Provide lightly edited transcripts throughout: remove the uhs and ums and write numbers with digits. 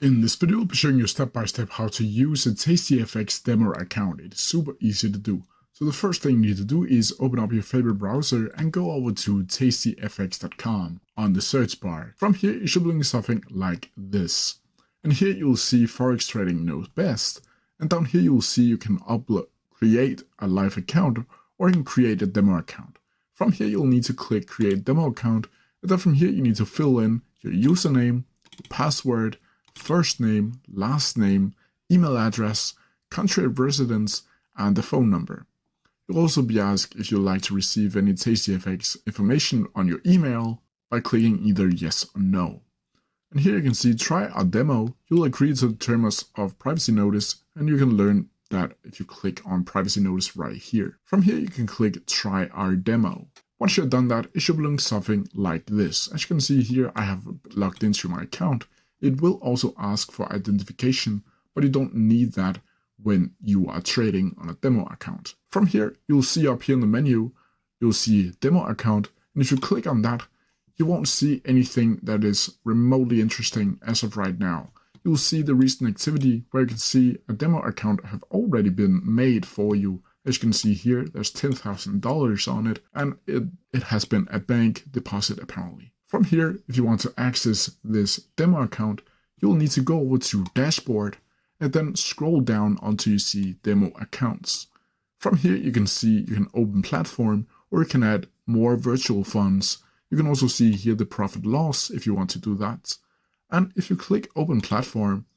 In this video, I'll be showing you step by step how to use a TastyFX demo account. It's super easy to do. So the first thing you need to do is open up your favorite browser and go over to tastyfx.com on the search bar. From here, you should be doing something like this. And here you'll see Forex Trading Knows Best. And down here you'll see you can create a live account, or you can create a demo account. From here you'll need to click Create Demo Account, and then from here you need to fill in your username, password, first name, last name, email address, country of residence, and the phone number. You'll also be asked if you'd like to receive any TastyFX information on your email by clicking either yes or no. And here you can see try our demo. You'll agree to the terms of privacy notice, and you can learn that if you click on privacy notice right here. From here you can click try our demo. Once you've done that, it should be looking something like this. As you can see here, I have logged into my account. It will also ask for identification, but you don't need that when you are trading on a demo account. From here, you'll see up here in the menu, you'll see demo account. And if you click on that, you won't see anything that is remotely interesting as of right now. You'll see the recent activity where you can see a demo account have already been made for you. As you can see here, there's $10,000 on it, and it has been a bank deposit apparently. From here, if you want to access this demo account, you'll need to go over to Dashboard and then scroll down until you see Demo Accounts. From here, you can see you can open platform, or you can add more virtual funds. You can also see here the profit loss if you want to do that. And if you click Open Platform,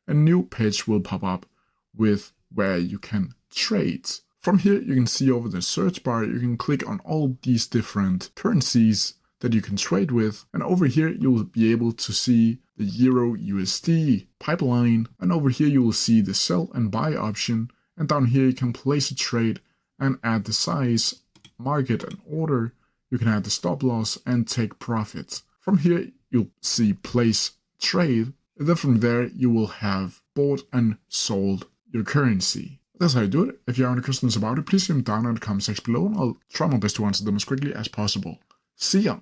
a new page will pop up with where you can trade. From here, you can see over the search bar, you can click on all these different currencies that you can trade with, and over here you'll be able to see the Euro USD pipeline, and over here you will see the sell and buy option, and down here you can place a trade and add the size, market and order. You can add the stop loss and take profits. From here you'll see place trade, and then from there you will have bought and sold your currency. That's how you do it. If you have any questions about it, please leave them down in the comment section below, and I'll try my best to answer them as quickly as possible. See ya!